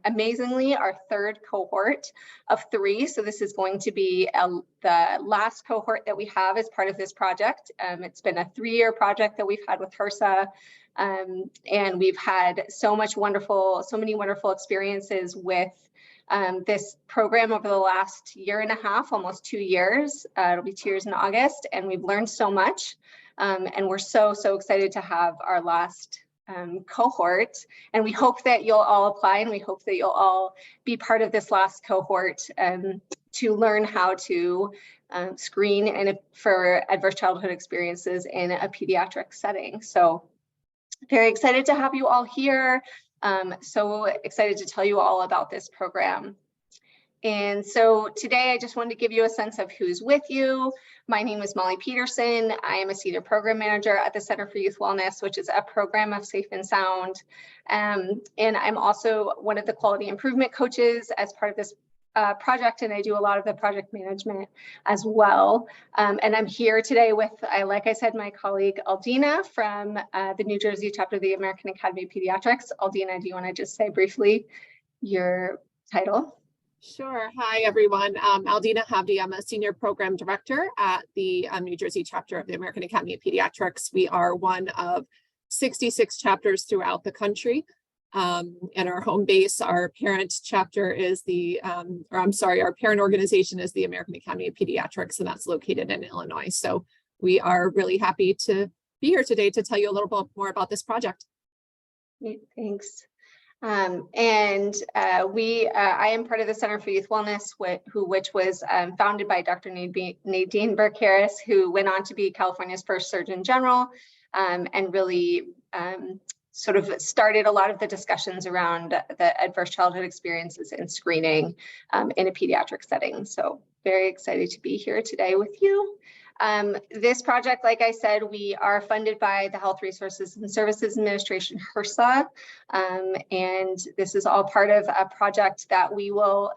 amazingly our third cohort of 3. So this is going to be the last cohort that we have as part of this project. It's been a 3-year project that we've had with HRSA, and we've had so many wonderful experiences with this program over the last 1.5 years, almost 2 years. It'll be 2 years in August, and we've learned so much. And we're so excited to have our last cohort, and we hope that you'll all apply, and we hope that you'll all be part of this last cohort to learn how to screen for adverse childhood experiences in a pediatric setting. So very excited to have you all here. So excited to tell you all about this program. And so today I just wanted to give you a sense of who's with you. My name is Molly Peterson. I am a senior program manager at the Center for Youth Wellness, which is a program of Safe and Sound. And I'm also one of the quality improvement coaches as part of this project, and I do a lot of the project management as well. And I'm here today with, like I said, my colleague Aldina from the New Jersey chapter of the American Academy of Pediatrics. Aldina, do you want to just say briefly your title? Sure. Hi, everyone. Aldina Havdi. I'm a senior program director at the New Jersey chapter of the American Academy of Pediatrics. We are one of 66 chapters throughout the country. And our home base, our parent chapter is our parent organization is the American Academy of Pediatrics, and that's located in Illinois. So we are really happy to be here today to tell you a little bit more about this project. Thanks. I am part of the Center for Youth Wellness, which was founded by Dr. Nadine Burke-Harris, who went on to be California's first Surgeon General, and really sort of started a lot of the discussions around the adverse childhood experiences and screening in a pediatric setting. So very excited to be here today with you. This project, like I said, we are funded by the Health Resources and Services Administration, HRSA, and this is all part of a project that we will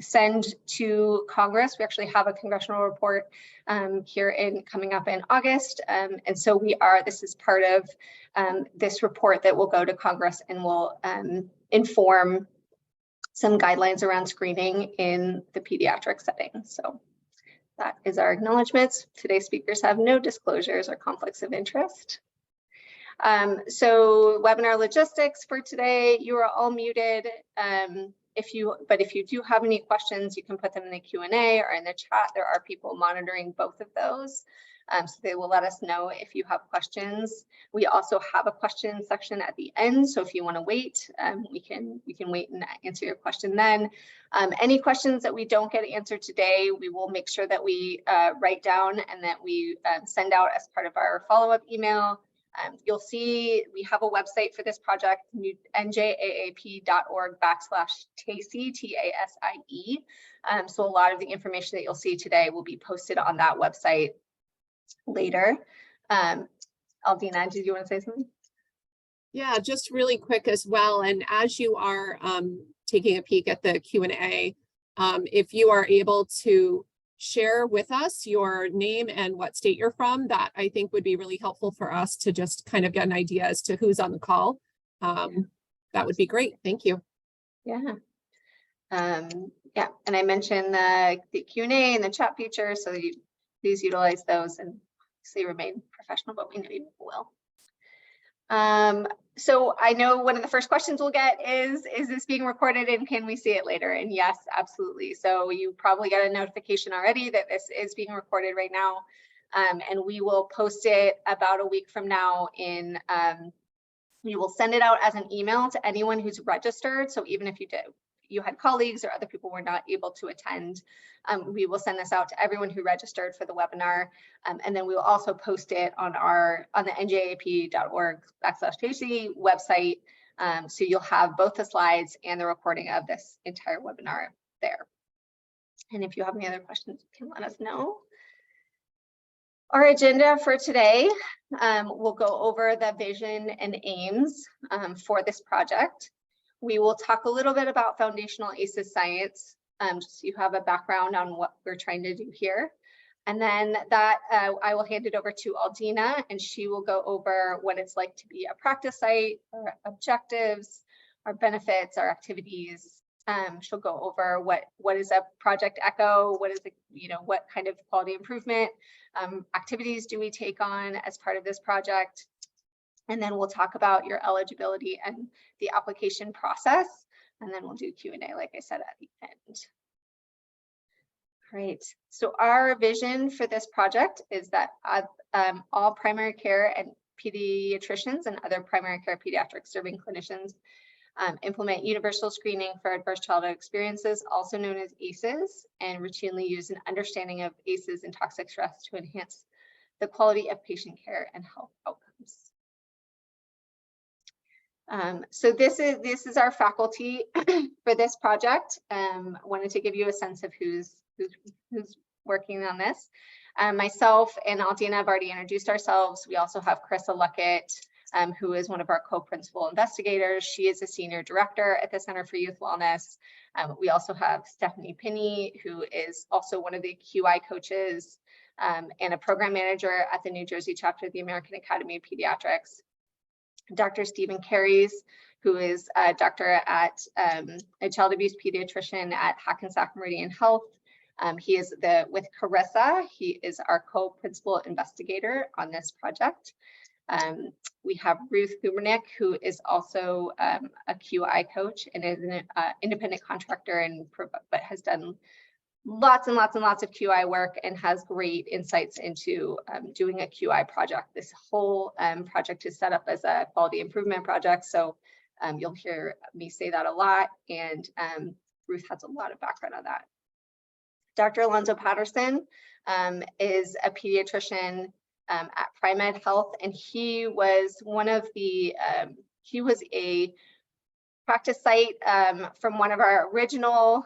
send to Congress. We actually have a congressional report coming up in August, and so this is part of this report that will go to Congress and will inform some guidelines around screening in the pediatric setting. So that is our acknowledgements. Today's speakers have no disclosures or conflicts of interest. So webinar logistics for today, you are all muted. If you do have any questions, you can put them in the Q&A or in the chat. There are people monitoring both of those. So they will let us know if you have questions. We also have a question section at the end. So if you want to wait, we can wait and answer your question then. Any questions that we don't get answered today, we will make sure that we write down and that we send out as part of our follow-up email. You'll see we have a website for this project, njaap.org/TASIE, TASIE. So a lot of the information that you'll see today will be posted on that website later. Aldina, did you want to say something? Yeah, just really quick as well. And as you are taking a peek at the Q&A, if you are able to share with us your name and what state you're from, that I think would be really helpful for us to just kind of get an idea as to who's on the call. That would be great. Thank you. Yeah. Yeah, and I mentioned the Q&A and the chat feature, so you please utilize those and obviously remain professional, but we know you will. So I know one of the first questions we'll get is this being recorded and can we see it later? And yes, absolutely. So you probably got a notification already that this is being recorded right now. And we will post it about a week from now we will send it out as an email to anyone who's registered. So even if you had colleagues or other people were not able to attend, we will send this out to everyone who registered for the webinar. And then we will also post it on the njaap.org/TASIE website. So you'll have both the slides and the recording of this entire webinar there. And if you have any other questions, you can let us know. Our agenda for today, we'll go over the vision and aims for this project. We will talk a little bit about foundational ACEs science, just so you have a background on what we're trying to do here. And then I will hand it over to Aldina, and she will go over what it's like to be a practice site, or objectives, benefits, our activities. She'll go over what is a Project Echo, what is the, what kind of quality improvement activities do we take on as part of this project. And then we'll talk about your eligibility and the application process. And then we'll do Q&A, like I said, at the end. Great. So our vision for this project is that all primary care and pediatricians and other primary care pediatric serving clinicians implement universal screening for adverse childhood experiences, also known as ACEs, and routinely use an understanding of ACEs and toxic stress to enhance the quality of patient care and health outcomes. So this is our faculty for this project. Wanted to give you a sense of who's working on this. Myself and Aldina have already introduced ourselves. We also have Carissa Luckett, who is one of our co-principal investigators. She is a senior director at the Center for Youth Wellness. We also have Stephanie Pinney, who is also one of the QI coaches and a program manager at the New Jersey chapter of the American Academy of Pediatrics. Dr. Stephen Carries, who is a doctor at a child abuse pediatrician at Hackensack Meridian Health. He is with Carissa. He is our co-principal investigator on this project. We have Ruth Gubernick, who is also a QI coach and is an independent contractor but has done lots and lots and lots of QI work and has great insights into doing a QI project. This whole project is set up as a quality improvement project, so you'll hear me say that a lot, and Ruth has a lot of background on that. Dr. Alonzo Patterson is a pediatrician at Pri-Med Health, and he was one of the, he was a practice site from one of our original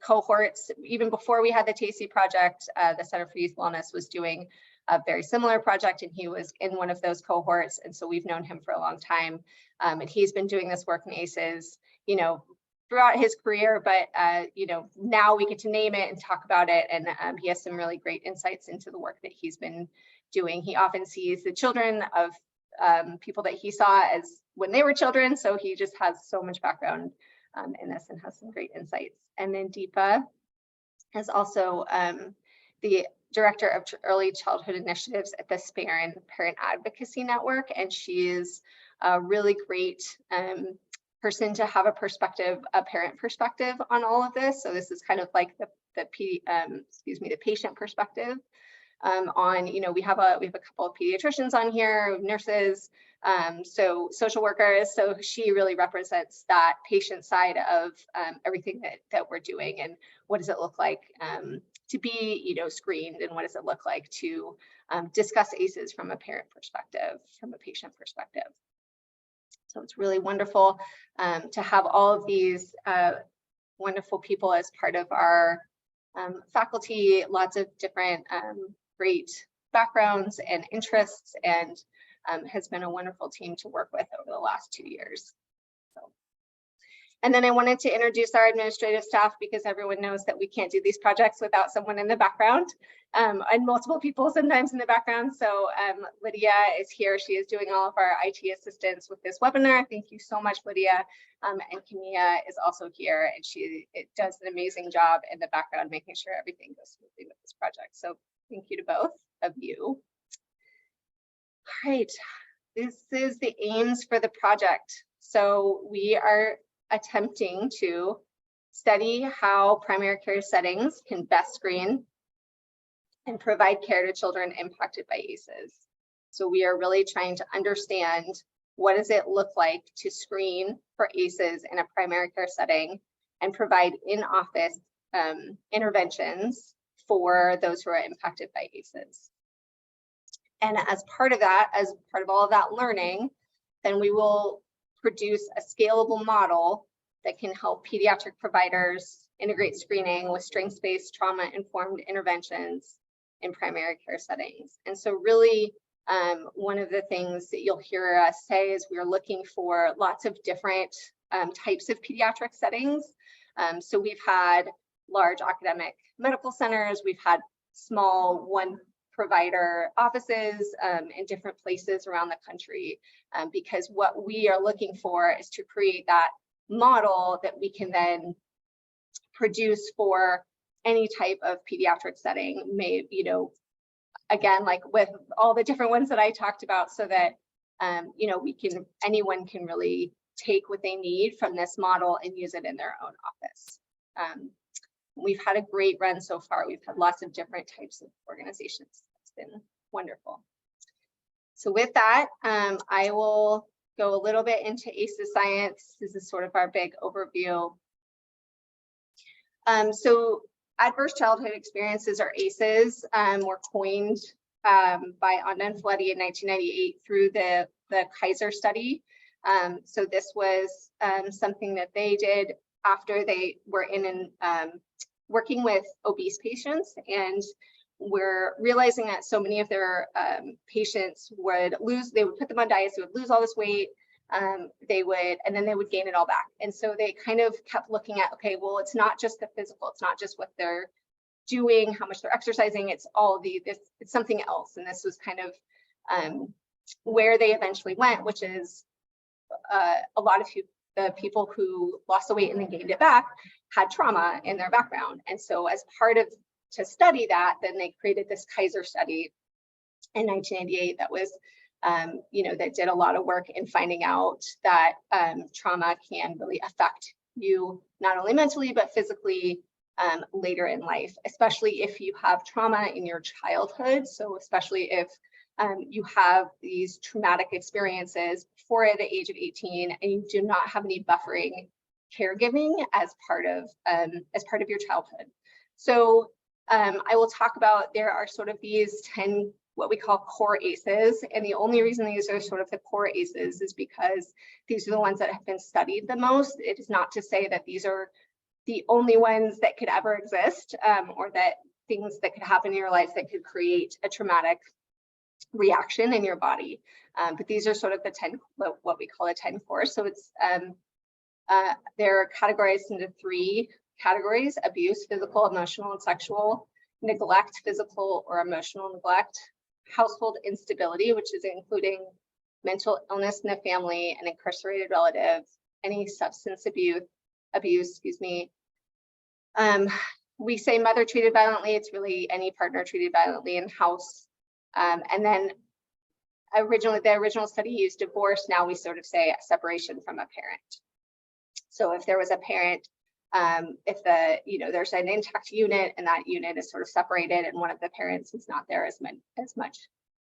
cohorts. Even before we had the TASIE project, the Center for Youth Wellness was doing a very similar project, and he was in one of those cohorts, and so we've known him for a long time, and he's been doing this work in ACEs, throughout his career, but now we get to name it and talk about it, and he has some really great insights into the work that he's been doing. He often sees the children of people that he saw as when they were children, so he just has so much background in this and has some great insights. And then Deepa is also the director of early childhood initiatives at the SPARE Parent Advocacy Network, and she is a really great person to have a parent perspective on all of this. So this is kind of like the patient perspective on, we have a couple of pediatricians on here, nurses, so social workers. So she really represents that patient side of everything that we're doing, and what does it look like to be, screened, and what does it look like to discuss ACEs from a parent perspective, from a patient perspective. So it's really wonderful to have all of these wonderful people as part of our faculty, lots of different great backgrounds and interests, and has been a wonderful team to work with over the last 2 years. And then I wanted to introduce our administrative staff, because everyone knows that we can't do these projects without someone in the background, and multiple people sometimes in the background. So Lydia is here. She is doing all of our IT assistance with this webinar. Thank you so much, Lydia. And Camilla is also here, and she does an amazing job in the background, making sure everything goes smoothly with this project. So thank you to both of you. All right, this is the aims for the project. So we are attempting to study how primary care settings can best screen and provide care to children impacted by ACEs. So we are really trying to understand, what does it look like to screen for ACEs in a primary care setting and provide in-office interventions for those who are impacted by ACEs. And as part of that, as part of all of that learning, then we will produce a scalable model that can help pediatric providers integrate screening with strengths-based trauma-informed interventions in primary care settings. And so really, one of the things that you'll hear us say is we're looking for lots of different types of pediatric settings. So we've had large academic medical centers, we've had small provider offices in different places around the country, because what we are looking for is to create that model that we can then produce for any type of pediatric setting, again, like with all the different ones that I talked about, so that anyone can really take what they need from this model and use it in their own office. We've had a great run so far. We've had lots of different types of organizations. It's been wonderful. So with that, I will go a little bit into ACEs science. This is sort of our big overview. So adverse childhood experiences, or ACEs, were coined by Onda and Folletti in 1998 through the Kaiser study. So this was something that they did after they were working with obese patients, and we're realizing that so many of their patients would put them on diets, they would lose all this weight, and then they would gain it all back. And so they kind of kept looking at, okay, well, it's not just the physical, it's not just what they're doing, how much they're exercising, it's it's something else. And this was kind of where they eventually went, which is a lot of the people who lost the weight and then gained it back had trauma in their background. And so as part of to study that, then they created this Kaiser study in 1998 that was that did a lot of work in finding out that trauma can really affect you not only mentally but physically later in life, especially if you have trauma in your childhood. So especially if you have these traumatic experiences before the age of 18 and you do not have any buffering caregiving as part of your childhood. So I will talk about, there are sort of these 10 what we call core ACEs, and the only reason these are sort of the core ACEs is because these are the ones that have been studied the most. It is not to say that these are the only ones that could ever exist, or that things that could happen in your life that could create a traumatic reaction in your body. But these are sort of the 10, what we call a 10 core. So it's they're categorized into 3 categories: abuse, physical, emotional, and sexual; neglect, physical or emotional neglect; household instability, which is including mental illness in the family, an incarcerated relative, any substance abuse, we say mother treated violently, it's really any partner treated violently in house. And then the original study used divorce. Now we sort of say a separation from a parent. So if there was a parent, if there's an intact unit and that unit is sort of separated and one of the parents is not there as much,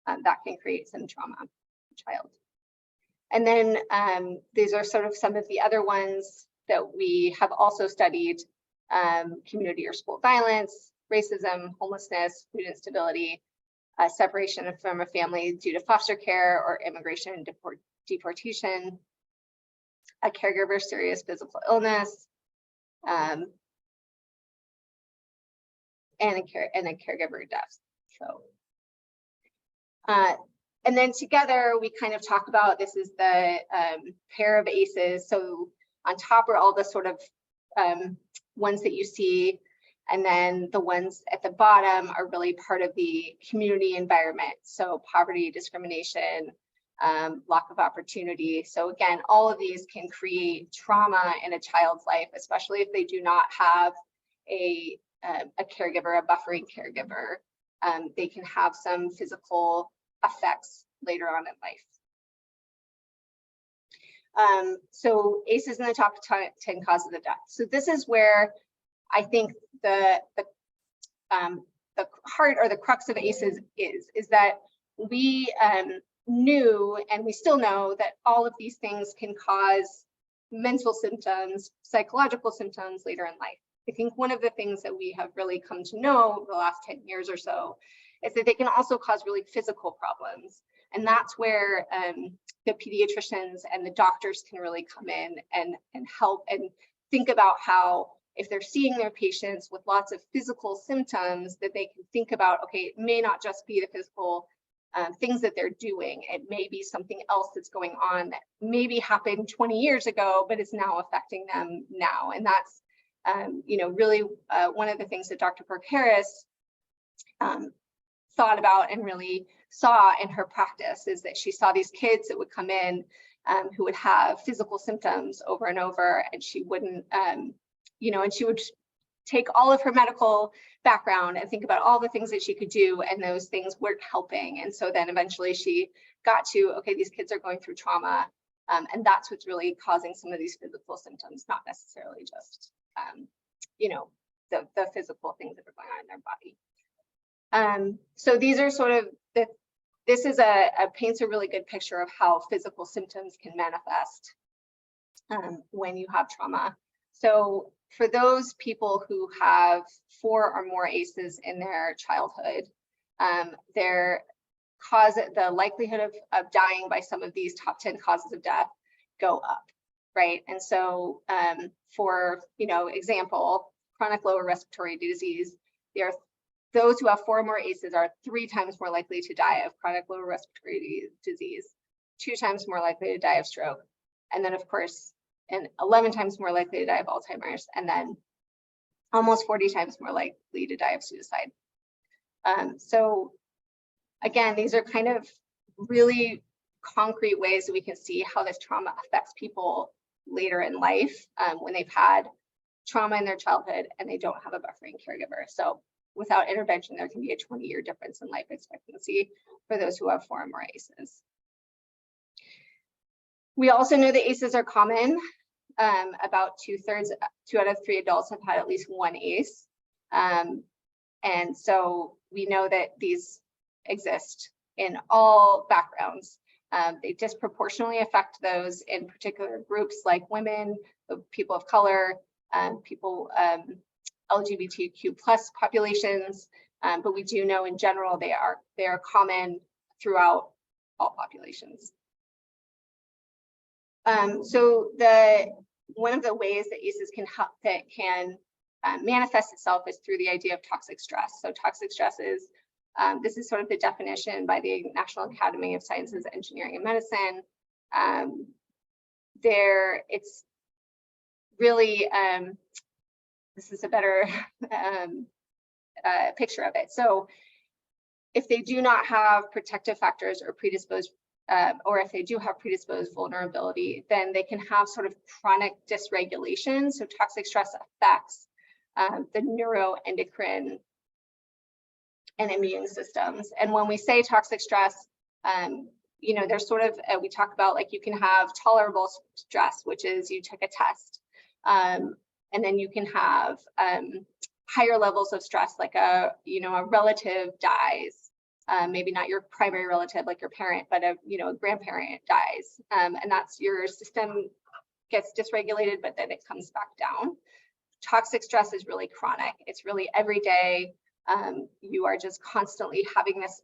that can create some trauma in the child. And then these are sort of some of the other ones that we have also studied: community or school violence, racism, homelessness, food instability, separation from a family due to foster care or immigration and deportation, a caregiver's serious physical illness, and a caregiver death. So, and then together we kind of talk about, this is the pair of ACEs. So on top are all the sort of ones that you see, and then the ones at the bottom are really part of the community environment. So poverty, discrimination, lack of opportunity. So again, all of these can create trauma in a child's life, especially if they do not have a caregiver, a buffering caregiver. They can have some physical effects later on in life. So ACEs in the top 10 causes of death. So this is where I think the heart or the crux of ACEs is that we knew, and we still know, that all of these things can cause mental symptoms, psychological symptoms later in life. I think one of the things that we have really come to know over the last 10 years or so is that they can also cause really physical problems. And that's where the pediatricians and the doctors can really come in and help and think about how, if they're seeing their patients with lots of physical symptoms, that they can think about, okay, it may not just be the physical things that they're doing. It may be something else that's going on that maybe happened 20 years ago, but is now affecting them now. And that's, really one of the things that Dr. Burke-Harris thought about and really saw in her practice is that she saw these kids that would come in who would have physical symptoms over and over, and she wouldn't, you know, and she would take all of her medical background and think about all the things that she could do, and those things weren't helping. And so then eventually she got to, okay, these kids are going through trauma, and that's what's really causing some of these physical symptoms, not necessarily just, you know, the physical things that are going on in their body. So these are sort of this is paints a really good picture of how physical symptoms can manifest when you have trauma. So for those people who have 4 or more ACEs in their childhood, the likelihood of dying by some of these top 10 causes of death go up, right? And so for, you know, example, chronic lower respiratory disease, those who have 4 or more ACEs are 3 times more likely to die of chronic lower respiratory disease, 2 times more likely to die of stroke, and then of course, and 11 times more likely to die of Alzheimer's, and then almost 40 times more likely to die of suicide. So again, these are kind of really concrete ways that we can see how this trauma affects people later in life when they've had trauma in their childhood and they don't have a buffering caregiver. So without intervention, there can be a 20-year difference in life expectancy for those who have 4 or more ACEs. We also know that ACEs are common. About 2 out of 3 adults have had at least 1 ACE. And so we know that these exist in all backgrounds. They disproportionately affect those in particular groups like women, people of color, people, LGBTQ+ populations, but we do know in general they are common throughout all populations. So one of the ways that ACEs can manifest itself is through the idea of toxic stress. So toxic stress is, this is sort of the definition by the National Academy of Sciences, Engineering, and Medicine. It's really, this is a better picture of it. So if they do not have protective factors or predisposed, or if they do have predisposed vulnerability, then they can have sort of chronic dysregulation. So toxic stress affects the neuroendocrine and immune systems. And when we say toxic stress, you know, there's sort of, we talk about like you can have tolerable stress, which is you take a test. And then you can have higher levels of stress, like a relative dies, maybe not your primary relative, like your parent, but a grandparent dies, and that's your system gets dysregulated, but then it comes back down. Toxic stress is really chronic. It's really every day. You are just constantly having this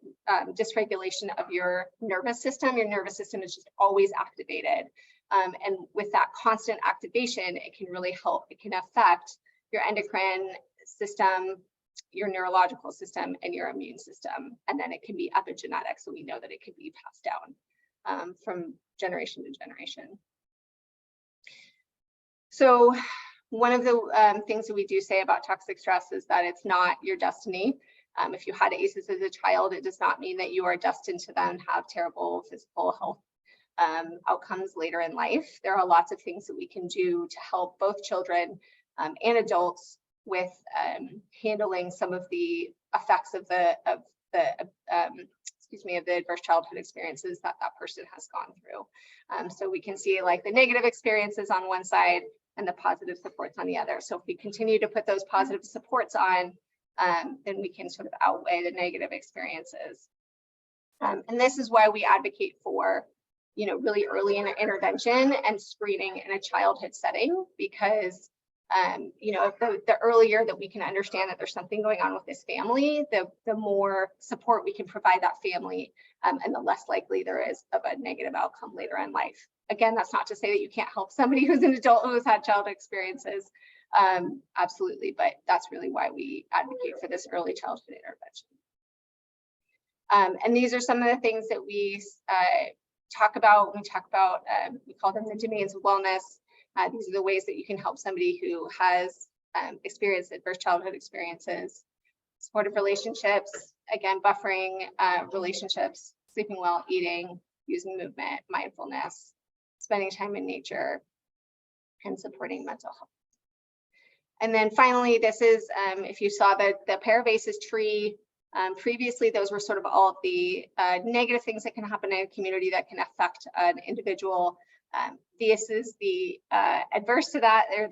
dysregulation of your nervous system. Your nervous system is just always activated. And with that constant activation, it can really help. It can affect your endocrine system, your neurological system, and your immune system. And then it can be epigenetic. So we know that it can be passed down from generation to generation. So one of the things that we do say about toxic stress is that it's not your destiny. If you had ACEs as a child, it does not mean that you are destined to then have terrible physical health outcomes later in life. There are lots of things that we can do to help both children and adults with handling some of the effects of the adverse childhood experiences that person has gone through. So we can see like the negative experiences on one side and the positive supports on the other. So if we continue to put those positive supports on, then we can sort of outweigh the negative experiences. And this is why we advocate for, really early intervention and screening in a childhood setting, because, the earlier that we can understand that there's something going on with this family, the more support we can provide that family, and the less likely there is of a negative outcome later in life. Again, that's not to say that you can't help somebody who's an adult who has had childhood experiences, absolutely, but that's really why we advocate for this early childhood intervention. And these are some of the things that we talk about when we talk about, we call them the domains of wellness. These are the ways that you can help somebody who has experienced adverse childhood experiences. Supportive relationships, again, buffering relationships, sleeping well, eating, using movement, mindfulness, spending time in nature, and supporting mental health. And then finally, this is, if you saw the pair of ACEs tree, previously those were sort of all of the negative things that can happen in a community that can affect an individual. This is the adverse to that, or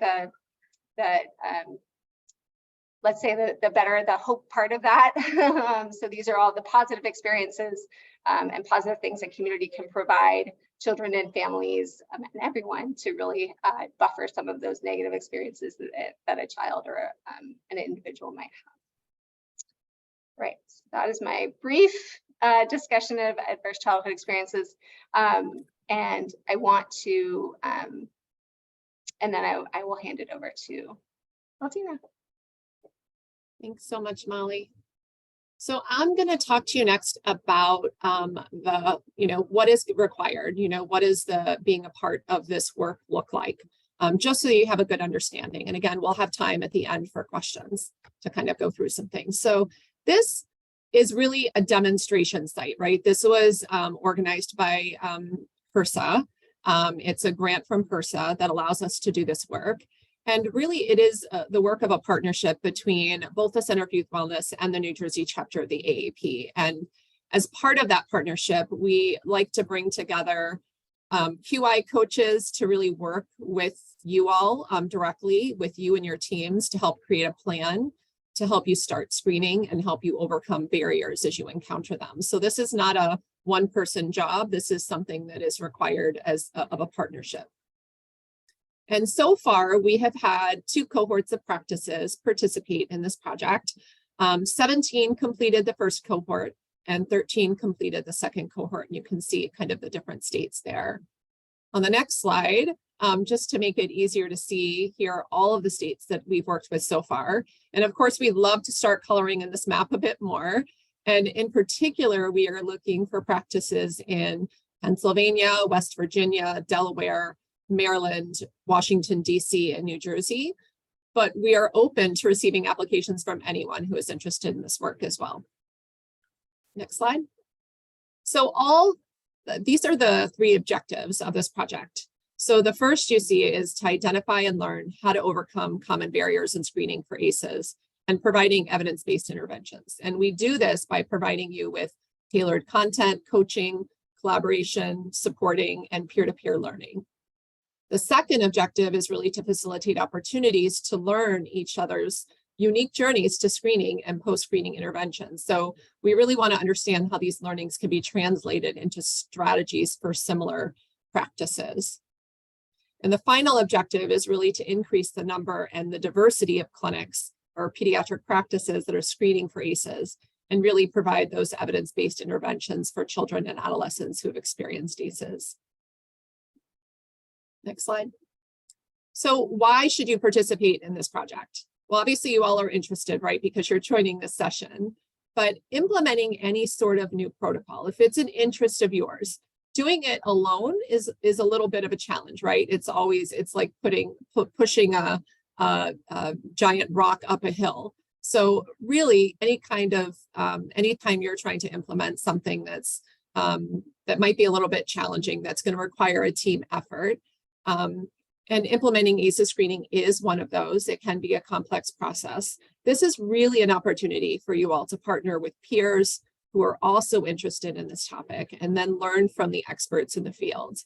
let's say the better, the hope part of that. So these are all the positive experiences and positive things that community can provide children and families and everyone to really buffer some of those negative experiences that a child or an individual might have. Right, so that is my brief discussion of adverse childhood experiences. And I want to, and then I will hand it over to Altina. Thanks so much, Molly. So I'm going to talk to you next about what is required, what is being a part of this work look like, just so you have a good understanding. And again, we'll have time at the end for questions to kind of go through some things. So this is really a demonstration site, right? This was organized by HRSA. It's a grant from HRSA that allows us to do this work. And really, it is the work of a partnership between both the Center for Youth Wellness and the New Jersey chapter of the AAP. And as part of that partnership, we like to bring together QI coaches to really work with you all directly, with you and your teams, to help create a plan to help you start screening and help you overcome barriers as you encounter them. So this is not a one-person job. This is something that is required of a partnership. And so far, we have had 2 cohorts of practices participate in this project. 17 completed the first cohort and 13 completed the second cohort. And you can see kind of the different states there. On the next slide, just to make it easier to see, here are all of the states that we've worked with so far. And of course, we'd love to start coloring in this map a bit more. And in particular, we are looking for practices in Pennsylvania, West Virginia, Delaware, Maryland, Washington, D.C., and New Jersey, but we are open to receiving applications from anyone who is interested in this work as well. Next slide. So these are the 3 objectives of this project. So the first you see is to identify and learn how to overcome common barriers in screening for ACEs and providing evidence-based interventions. And we do this by providing you with tailored content, coaching, collaboration, supporting, and peer-to-peer learning. The second objective is really to facilitate opportunities to learn each other's unique journeys to screening and post-screening interventions. So we really want to understand how these learnings can be translated into strategies for similar practices. And the final objective is really to increase the number and the diversity of clinics or pediatric practices that are screening for ACEs and really provide those evidence-based interventions for children and adolescents who have experienced ACEs. Next slide. So why should you participate in this project? Well, obviously you all are interested, right? Because you're joining this session, but implementing any sort of new protocol, if it's an interest of yours, doing it alone is a little bit of a challenge, right? It's like pushing a giant rock up a hill. So really anytime you're trying to implement something that's that might be a little bit challenging, that's going to require a team effort. And implementing ACEs screening is one of those. It can be a complex process. This is really an opportunity for you all to partner with peers who are also interested in this topic and then learn from the experts in the field.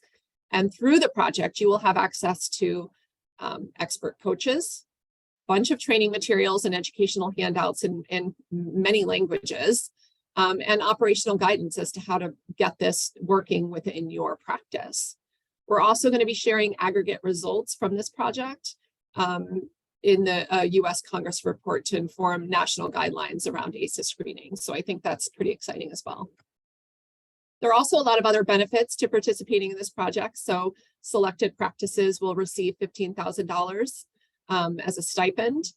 And through the project, you will have access to expert coaches, a bunch of training materials and educational handouts in many languages, and operational guidance as to how to get this working within your practice. We're also going to be sharing aggregate results from this project in the U.S. Congress report to inform national guidelines around ACEs screening. So I think that's pretty exciting as well. There are also a lot of other benefits to participating in this project. So selected practices will receive $15,000 as a stipend,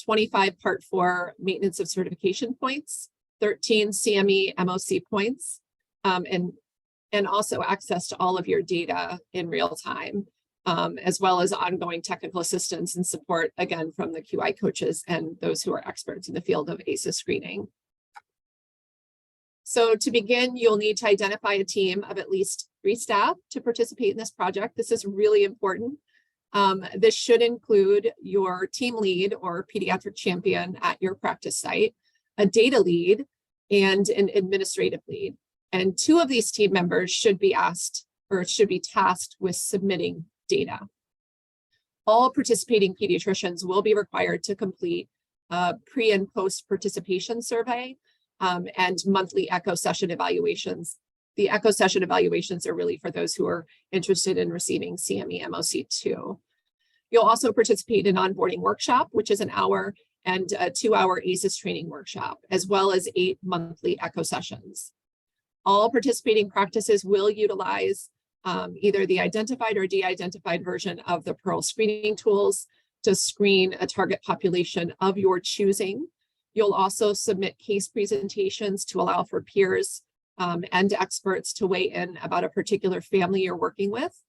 25 Part 4 maintenance of certification points, 13 CME MOC points, and also access to all of your data in real time. as well as ongoing technical assistance and support, again, from the QI coaches and those who are experts in the field of ACEs screening. So to begin, you'll need to identify a team of at least 3 staff to participate in this project. This is really important. This should include your team lead or pediatric champion at your practice site, a data lead, and an administrative lead. And 2 of these team members should be asked or should be tasked with submitting data. All participating pediatricians will be required to complete a pre and post participation survey and monthly echo session evaluations. The echo session evaluations are really for those who are interested in receiving CME MOC2. You'll also participate in an onboarding workshop, which is an hour, and a 2-hour ACEs training workshop, as well as 8 monthly echo sessions. All participating practices will utilize either the identified or de-identified version of the Pearl screening tools to screen a target population of your choosing. You'll also submit case presentations to allow for peers and experts to weigh in about a particular family you're working with.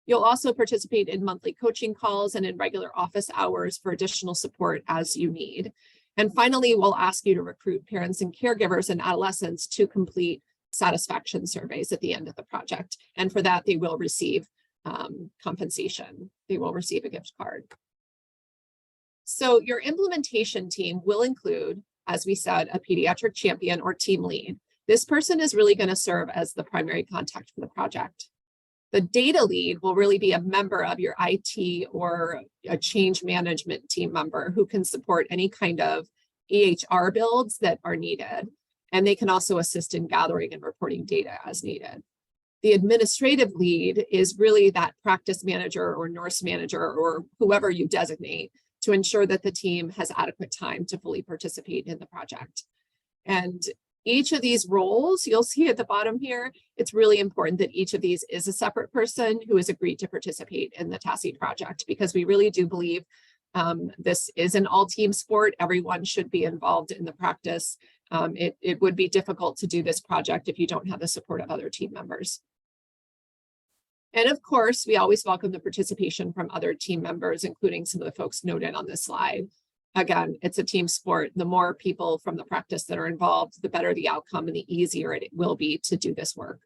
You'll also participate in monthly coaching calls and in regular office hours for additional support as you need. And finally, we'll ask you to recruit parents and caregivers and adolescents to complete satisfaction surveys at the end of the project. And for that, they will receive compensation. They will receive a gift card. So your implementation team will include, as we said, a pediatric champion or team lead. This person is really going to serve as the primary contact for the project. The data lead will really be a member of your IT or a change management team member who can support any kind of EHR builds that are needed. And they can also assist in gathering and reporting data as needed. The administrative lead is really that practice manager or nurse manager or whoever you designate to ensure that the team has adequate time to fully participate in the project. And each of these roles, you'll see at the bottom here, it's really important that each of these is a separate person who has agreed to participate in the TASIE project, because we really do believe this is an all-team sport. Everyone should be involved in the practice. It would be difficult to do this project if you don't have the support of other team members. And of course, we always welcome the participation from other team members, including some of the folks noted on this slide. Again, it's a team sport. The more people from the practice that are involved, the better the outcome and the easier it will be to do this work.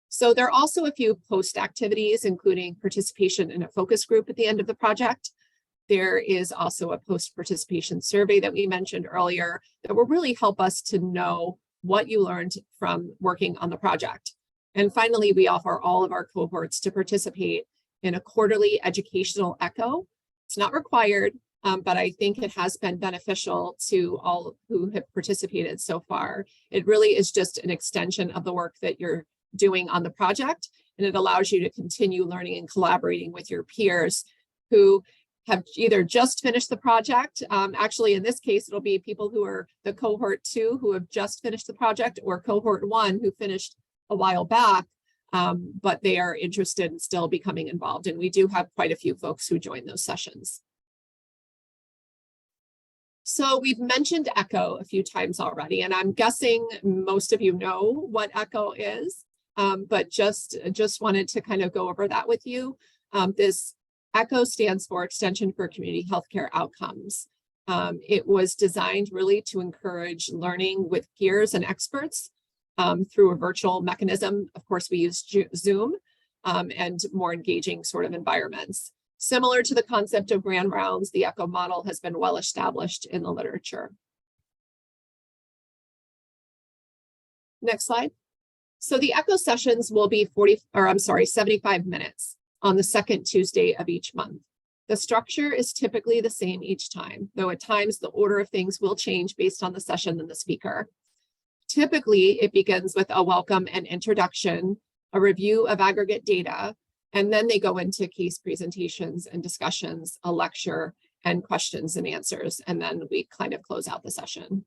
So there are also a few post activities, including participation in a focus group at the end of the project. There is also a post participation survey that we mentioned earlier that will really help us to know what you learned from working on the project. And finally, we offer all of our cohorts to participate in a quarterly educational echo. It's not required, but I think it has been beneficial to all who have participated so far. It really is just an extension of the work that you're doing on the project, and it allows you to continue learning and collaborating with your peers who have either just finished the project. Actually, in this case, it'll be people who are the cohort 2 who have just finished the project, or cohort 1 who finished a while back, but they are interested in still becoming involved. And we do have quite a few folks who join those sessions. So we've mentioned ECHO a few times already, and I'm guessing most of you know what ECHO is, but just wanted to kind of go over that with you. This ECHO stands for Extension for Community Healthcare Outcomes. It was designed really to encourage learning with peers and experts through a virtual mechanism. Of course, we use Zoom and more engaging sort of environments. Similar to the concept of grand rounds, the ECHO model has been well established in the literature. Next slide. So the ECHO sessions will be 75 minutes on the second Tuesday of each month. The structure is typically the same each time, though at times the order of things will change based on the session and the speaker. Typically, it begins with a welcome and introduction, a review of aggregate data, and then they go into case presentations and discussions, a lecture, and questions and answers, and then we kind of close out the session.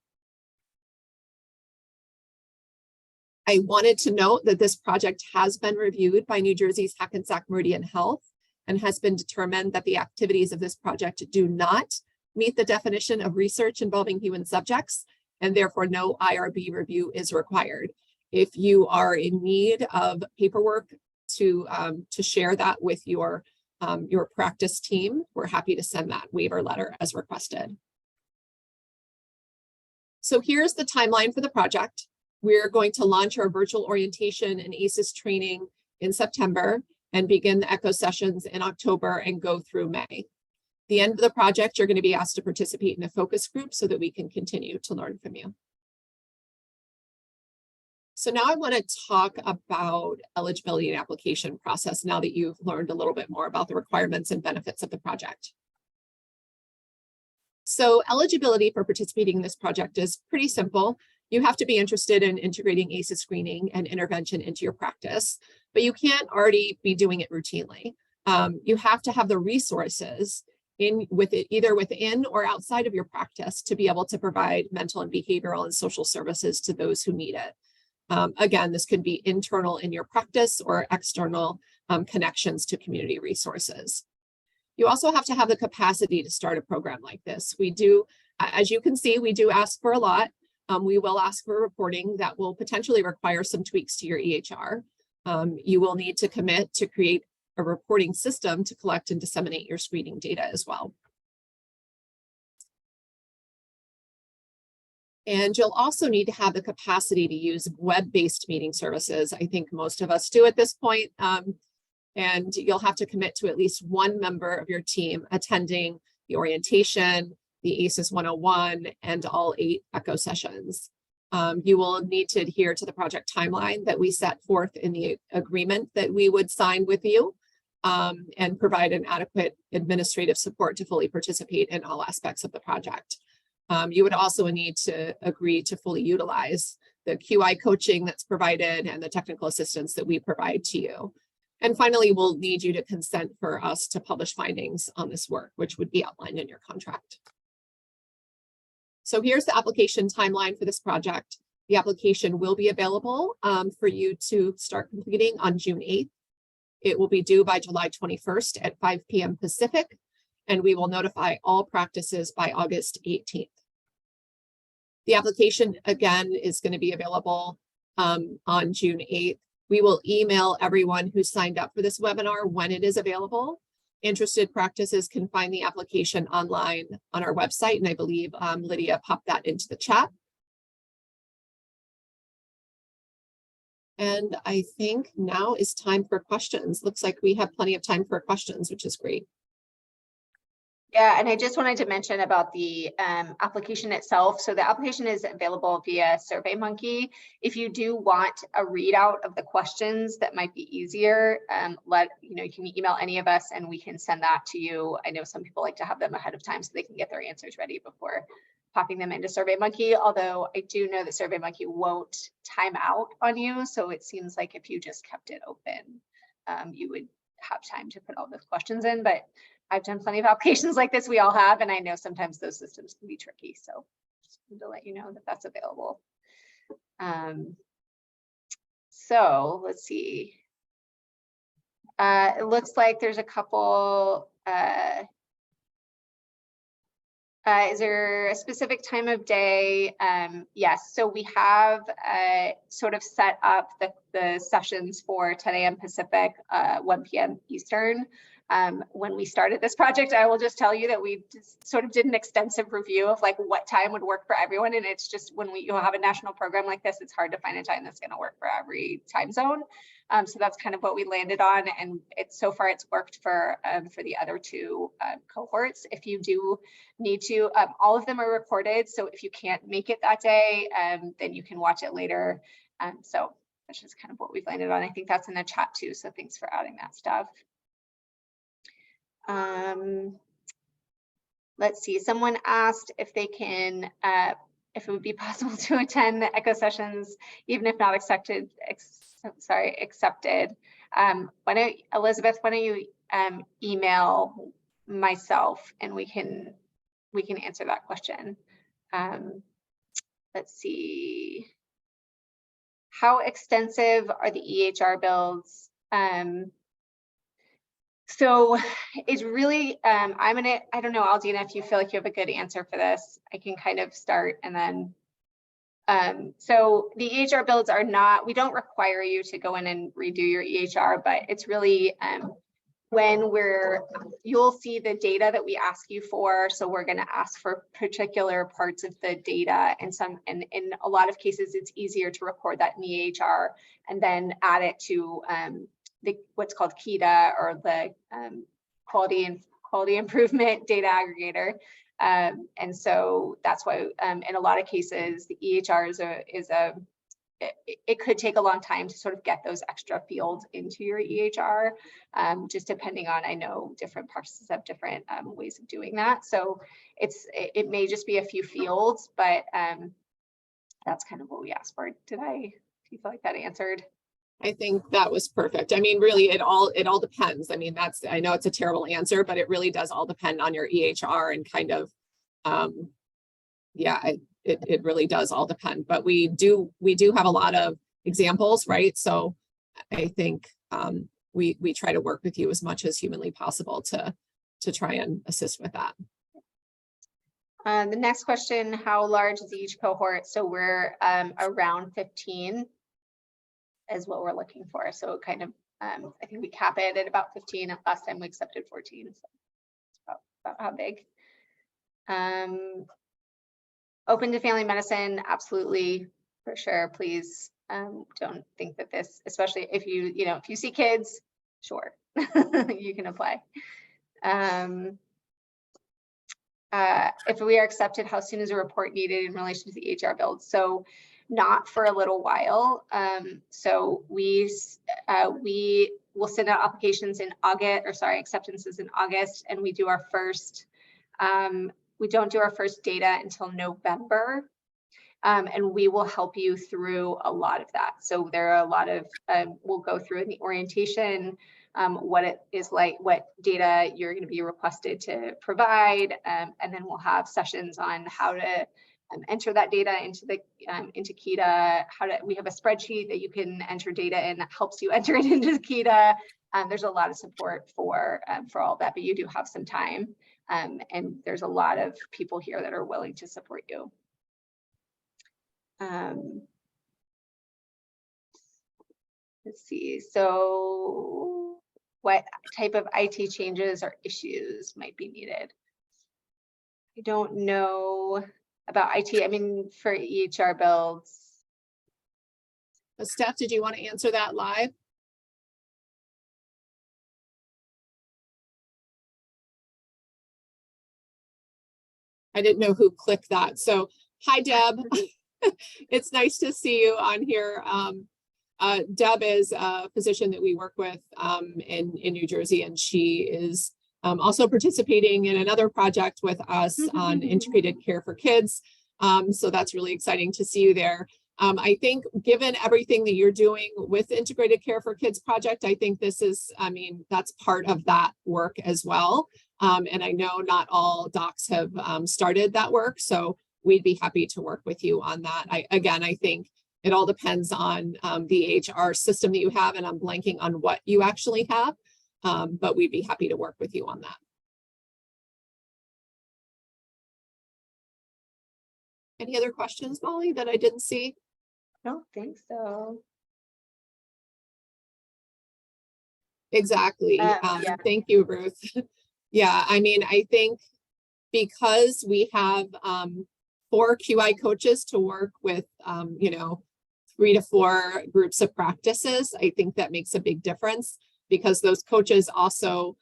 I wanted to note that this project has been reviewed by New Jersey's Hackensack Meridian Health and has been determined that the activities of this project do not meet the definition of research involving human subjects, and therefore no IRB review is required. If you are in need of paperwork to share that with your practice team, we're happy to send that waiver letter as requested. So here's the timeline for the project. We're going to launch our virtual orientation and ACES training in September and begin the echo sessions in October and go through May. The end of the project, you're going to be asked to participate in a focus group so that we can continue to learn from you. So now I want to talk about eligibility and application process now that you've learned a little bit more about the requirements and benefits of the project. So eligibility for participating in this project is pretty simple. You have to be interested in integrating ACEs screening and intervention into your practice, but you can't already be doing it routinely. You have to have the resources either within or outside of your practice to be able to provide mental and behavioral and social services to those who need it. Again, this could be internal in your practice or external connections to community resources. You also have to have the capacity to start a program like this. We do, as you can see, we do ask for a lot. We will ask for reporting that will potentially require some tweaks to your EHR. You will need to commit to create a reporting system to collect and disseminate your screening data as well. And you'll also need to have the capacity to use web-based meeting services. I think most of us do at this point. And you'll have to commit to at least one member of your team attending the orientation, the ACES 101, and all 8 echo sessions. You will need to adhere to the project timeline that we set forth in the agreement that we would sign with you, and provide an adequate administrative support to fully participate in all aspects of the project. You would also need to agree to fully utilize the QI coaching that's provided and the technical assistance that we provide to you. And finally, we'll need you to consent for us to publish findings on this work, which would be outlined in your contract. So here's the application timeline for this project. The application will be available for you to start completing on June 8th. It will be due by July 21st at 5 p.m. Pacific, and we will notify all practices by August 18th. The application, again, is going to be available on June 8th. We will email everyone who signed up for this webinar when it is available. Interested practices can find the application online on our website, and I believe Lydia popped that into the chat. And I think now is time for questions. Looks like we have plenty of time for questions, which is great. Yeah, and I just wanted to mention about the application itself. So the application is available via SurveyMonkey. If you do want a readout of the questions that might be easier, you can email any of us and we can send that to you. I know some people like to have them ahead of time so they can get their answers ready before popping them into SurveyMonkey, although I do know that SurveyMonkey won't time out on you. So it seems like if you just kept it open, you would have time to put all those questions in, but I've done plenty of applications like this, we all have, and I know sometimes those systems can be tricky. So just wanted to let you know that that's available. So let's see. It looks like there's a couple, is there a specific time of day? Yes, so we have sort of set up the sessions for 10 a.m. Pacific, 1 p.m. Eastern. When we started this project, I will just tell you that we just sort of did an extensive review of like what time would work for everyone. And it's just when you have a national program like this, it's hard to find a time that's going to work for every time zone. So that's kind of what we landed on. And so far it's worked for the other 2 cohorts. If you do need to, all of them are recorded. So if you can't make it that day, then you can watch it later. So that's just kind of what we've landed on. I think that's in the chat too. So thanks for adding that stuff. Let's see, someone asked if they can, if it would be possible to attend the echo sessions, even if not accepted. Elizabeth, why don't you email myself and we can answer that question. Let's see. How extensive are the EHR builds? So it's really, I don't know, Aldina, if you feel like you have a good answer for this, I can kind of start and then So the EHR builds are not, we don't require you to go in and redo your EHR, but it's really when you'll see the data that we ask you for. So we're going to ask for particular parts of the data, and in a lot of cases, it's easier to record that in the EHR and then add it to what's called KIDA, or the quality improvement data aggregator. And so that's why in a lot of cases, the EHR it could take a long time to sort of get those extra fields into your EHR, just depending on, I know different processes have different ways of doing that. So it may just be a few fields, but that's kind of what we asked for. Do you feel like that answered? I think that was perfect. I mean, really, it all depends. I mean, I know it's a terrible answer, but it really does all depend on your EHR and kind of, yeah, it really does all depend. But we do have a lot of examples, right? So I think we try to work with you as much as humanly possible to try and assist with that. The next question: how large is each cohort? So we're around 15. Is what we're looking for. So kind of, I think we cap it at about 15. Last time we accepted 14. So it's about how big. Open to family medicine, absolutely, for sure. Please don't think that this, especially if you see kids, sure, you can apply. If we are accepted, how soon is a report needed in relation to the EHR build? So not for a little while. So we will send out applications in August, or sorry, acceptances in August, and we do our first, we don't do our first data until November. And we will help you through a lot of that. So there are a lot of, we'll go through in the orientation, what it is like, what data you're going to be requested to provide, and then we'll have sessions on how to enter that data into KIDA. We have a spreadsheet that you can enter data in that helps you enter it into KIDA. There's a lot of support for all that, but you do have some time, and there's a lot of people here that are willing to support you. Let's see. So what type of IT changes or issues might be needed? I don't know about IT. I mean, for EHR builds. Steph, did you want to answer that live? I didn't know who clicked that. So hi, Deb. It's nice to see you on here. Deb is a physician that we work with in New Jersey, and she is also participating in another project with us on integrated care for kids. So that's really exciting to see you there. I think given everything that you're doing with integrated care for kids project, I think this is, I mean, that's part of that work as well. And I know not all docs have started that work, so we'd be happy to work with you on that. I think it all depends on the EHR system that you have, and I'm blanking on what you actually have, but we'd be happy to work with you on that. Any other questions, Molly, that I didn't see? I don't think so. Exactly. Yeah. Thank you, Ruth. Yeah, I mean, I think because we have 4 QI coaches to work with, 3 to 4 groups of practices, I think that makes a big difference, because those coaches also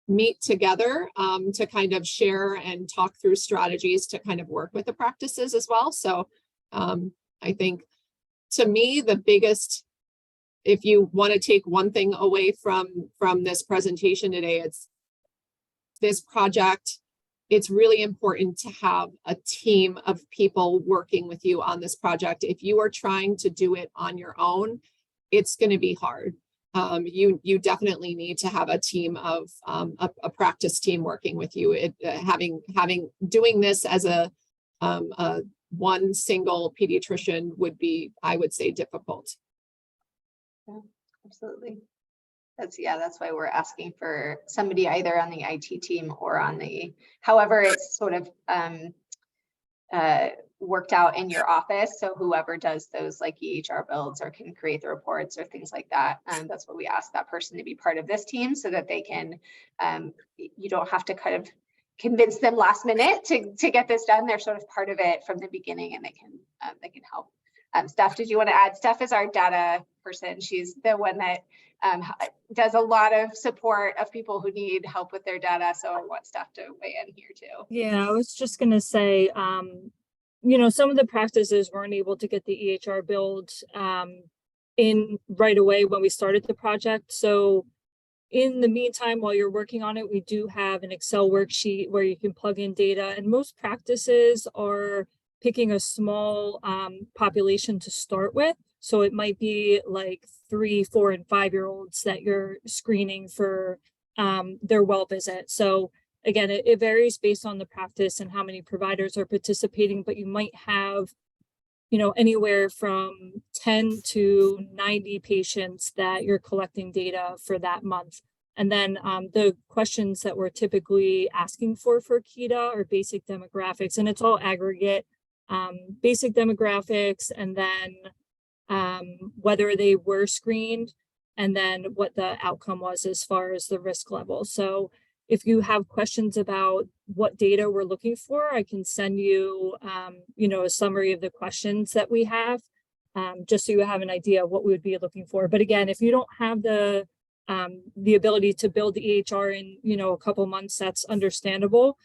meet together to kind of share and talk through strategies to kind of work with the practices as well. So I think, to me, the biggest, if you want to take one thing away from this presentation today, it's this project. It's really important to have a team of people working with you on this project. If you are trying to do it on your own, it's going to be hard. You definitely need to have a team of a practice team working with you. Doing this as a one single pediatrician would be, I would say, difficult. Yeah, absolutely. That's why we're asking for somebody either on the IT team or on the, however it's sort of worked out in your office. So whoever does those like EHR builds or can create the reports or things like that, that's what we ask that person to be part of this team so that they can, you don't have to kind of convince them last minute to get this done. They're sort of part of it from the beginning, and they can help. Steph, did you want to add? Steph is our data person. She's the one that does a lot of support of people who need help with their data. So I want Steph to weigh in here too. Yeah, I was just going to say, some of the practices weren't able to get the EHR build in right away when we started the project. So in the meantime, while you're working on it, we do have an Excel worksheet where you can plug in data, and most practices are picking a small population to start with. So it might be like 3, 4, and 5-year-olds that you're screening for their well visit. So again, it varies based on the practice and how many providers are participating, but you might have, anywhere from 10 to 90 patients that you're collecting data for that month. And then the questions that we're typically asking for KEDA are basic demographics, and it's all aggregate. Basic demographics, and then whether they were screened, and then what the outcome was as far as the risk level. So if you have questions about what data we're looking for, I can send you, a summary of the questions that we have, just so you have an idea of what we would be looking for. But again, if you don't have the ability to build the EHR in, a couple months, that's understandable.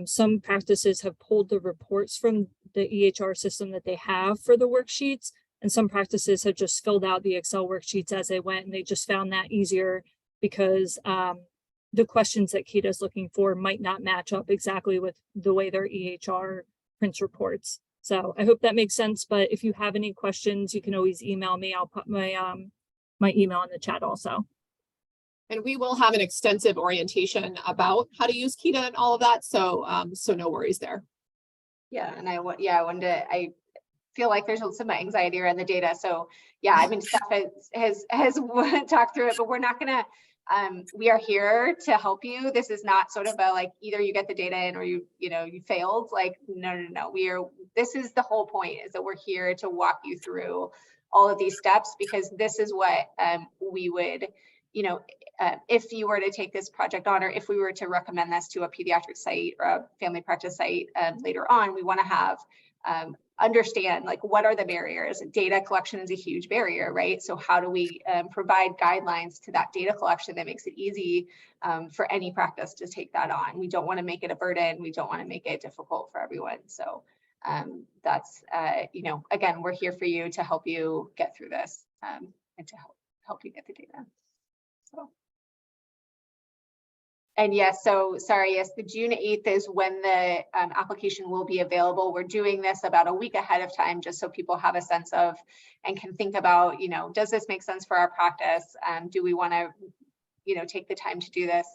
Some practices have pulled the reports from the EHR system that they have for the worksheets, and some practices have just filled out the Excel worksheets as they went, and they just found that easier because the questions that KEDA is looking for might not match up exactly with the way their EHR prints reports. So I hope that makes sense, but if you have any questions, you can always email me. I'll put my email in the chat also. And we will have an extensive orientation about how to use KEDA and all of that. So, so no worries there. Yeah, and I feel like there's some anxiety around the data. So yeah, I mean, Steph has talked through it, but we're not gonna, we are here to help you. This is not sort of a like, either you get the data in or you failed. Like, no. This is the whole point, is that we're here to walk you through all of these steps, because this is what we would, if you were to take this project on, or if we were to recommend this to a pediatric site or a family practice site later on, we want to have understand like what are the barriers. Data collection is a huge barrier, right? So how do we provide guidelines to that data collection that makes it easy for any practice to take that on? We don't want to make it a burden. We don't want to make it difficult for everyone. So that's again, we're here for you to help you get through this and to help you get the data. So. And yes, so sorry, yes, the June 8th is when the application will be available. We're doing this about a week ahead of time, just so people have a sense of and can think about, does this make sense for our practice? Do we want to, take the time to do this?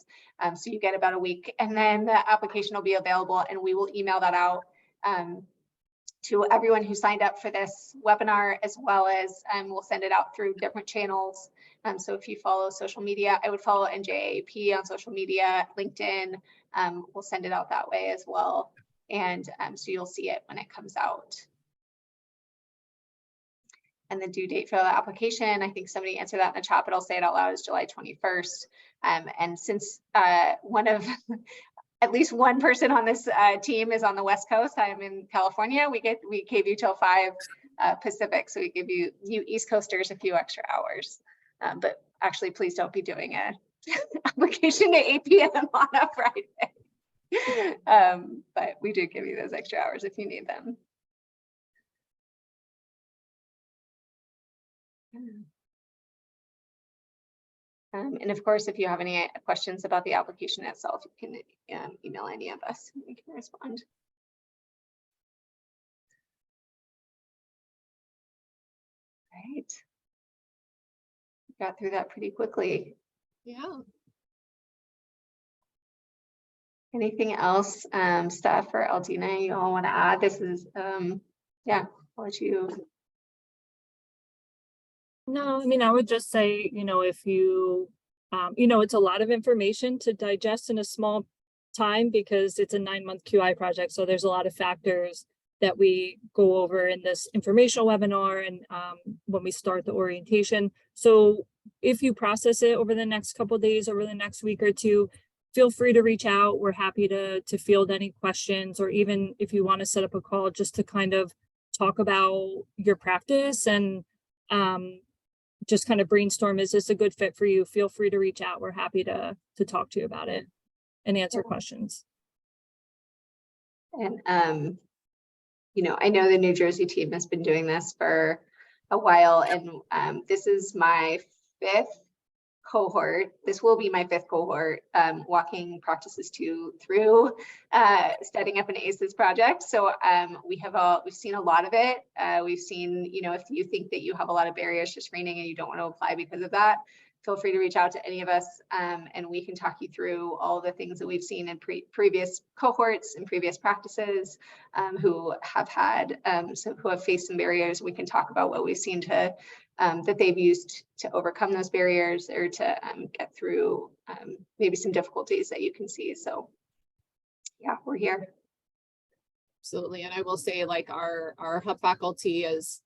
So you get about a week, and then the application will be available, and we will email that out to everyone who signed up for this webinar, as well as we'll send it out through different channels. So if you follow social media, I would follow NJAAP on social media, LinkedIn, we'll send it out that way as well. And so you'll see it when it comes out. And the due date for the application, I think somebody answered that in the chat, but I'll say it out loud, is July 21st. And since at least one person on this team is on the West Coast, I'm in California, we gave you till 5 Pacific, so we give you East Coasters a few extra hours. But actually, please don't be doing an application at 8 p.m. on a Friday. But we do give you those extra hours if you need them. And of course, if you have any questions about the application itself, you can email any of us and we can respond. Right. Got through that pretty quickly. Yeah. Anything else, Steph or Aldina, you all want to add? This is, yeah, I'll let you. No, I mean, I would just say, if you, it's a lot of information to digest in a small time because it's a 9-month QI project. So there's a lot of factors. that we go over in this informational webinar and when we start the orientation. So if you process it over the next couple of days, over the next week or two, feel free to reach out. We're happy to field any questions, or even if you want to set up a call just to kind of talk about your practice and just kind of brainstorm, is this a good fit for you? Feel free to reach out. We're happy to talk to you about it and answer questions. And you know, I know the New Jersey team has been doing this for a while, and this is my 5th cohort. This will be my 5th cohort, walking practices 2 through setting up an ACEs project. So we've seen a lot of it. We've seen, you know, if you think that you have a lot of barriers to screening and you don't want to apply because of that, feel free to reach out to any of us, and we can talk you through all the things that we've seen in previous cohorts and previous practices who have had who have faced some barriers. We can talk about what we've seen to that they've used to overcome those barriers, or to get through maybe some difficulties that you can see. So yeah, we're here. Absolutely. And I will say, like, our hub faculty is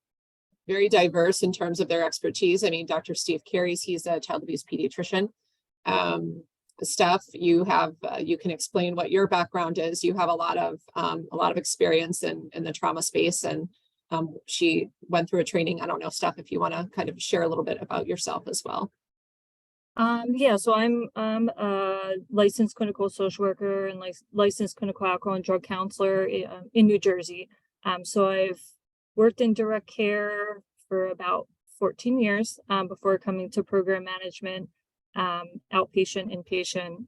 very diverse in terms of their expertise. I mean, Dr. Steve Carey's, he's a child abuse pediatrician. Steph, you have you can explain what your background is. You have a lot of experience in the trauma space, and she went through a training. I don't know, Steph, if you want to kind of share a little bit about yourself as well. Yeah, so I'm a licensed clinical social worker and licensed clinical alcohol and drug counselor in New Jersey. So I've worked in direct care for about 14 years before coming to program management, outpatient, inpatient,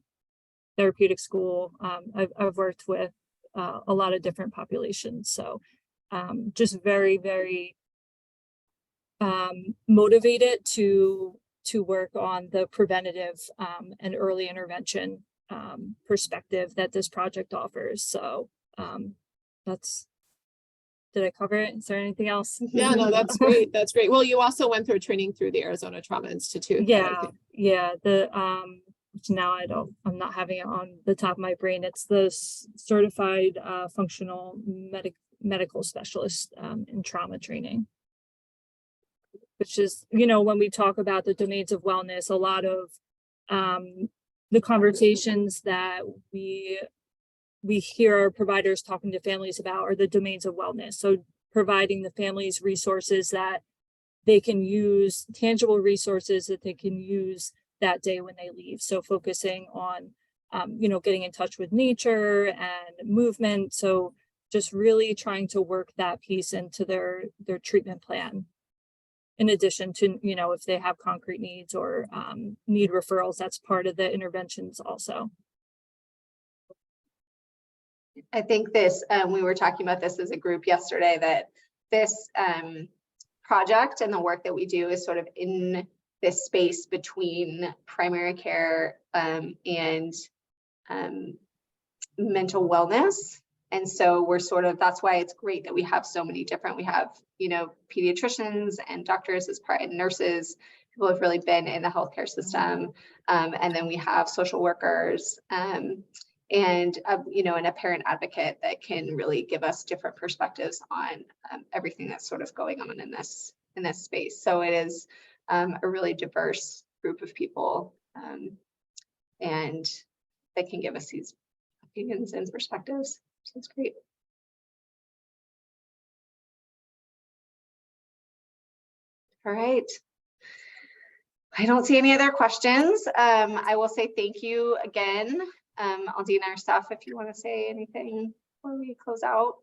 therapeutic school. I've worked with a lot of different populations. So just very, very motivated to work on the preventative and early intervention perspective that this project offers. So did I cover it? Is there anything else? Yeah, no, that's great. That's great. Well, you also went through training through the Arizona Trauma Institute. Yeah. Which now I'm not having it on the top of my brain. It's the certified functional medical specialist in trauma training. Which is, you know, when we talk about the domains of wellness, a lot of the conversations that we hear our providers talking to families about are the domains of wellness. So providing the families resources that they can use, tangible resources that they can use that day when they leave. So focusing on, you know, getting in touch with nature and movement. So just really trying to work that piece into their treatment plan. In addition to, you know, if they have concrete needs or need referrals, that's part of the interventions also. I think this, we were talking about this as a group yesterday, that this project and the work that we do is sort of in this space between primary care and mental wellness. And so we're sort of, that's why it's great that we have so many different, we have, you know, pediatricians and doctors as part, and nurses, people who have really been in the healthcare system. And then we have social workers and, you know, and a parent advocate that can really give us different perspectives on everything that's sort of going on in this space. So it is a really diverse group of people and that can give us these opinions and perspectives. So it's great. All right. I don't see any other questions. I will say thank you again. Aldina or Steph, if you want to say anything before we close out.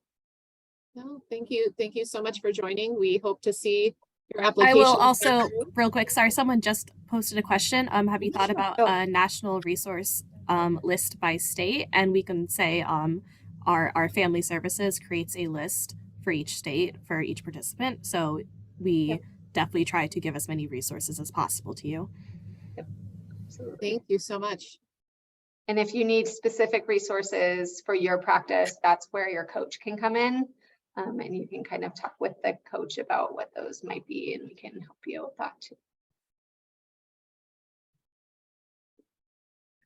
No, thank you. Thank you so much for joining. We hope to see your application. I will also, real quick, sorry, someone just posted a question. Have you thought about a national resource list by state? And we can say our family services creates a list for each state, for each participant. So we definitely try to give as many resources as possible to you. Yep. Absolutely. Thank you so much. And if you need specific resources for your practice, that's where your coach can come in. And you can kind of talk with the coach about what those might be, and we can help you with that too.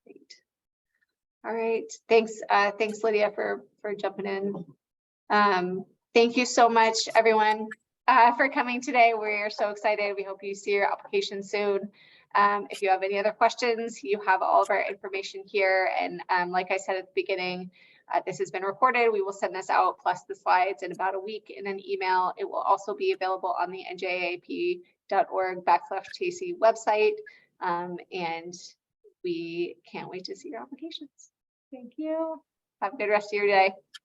Great. All right. Thanks, Lydia, for jumping in. Thank you so much, everyone, for coming today. We're so excited. We hope you see your application soon. If you have any other questions, you have all of our information here. And like I said at the beginning, this has been recorded. We will send this out plus the slides in about a week in an email. It will also be available on the njap.org/TASIE website. And we can't wait to see your applications. Thank you. Have a good rest of your day.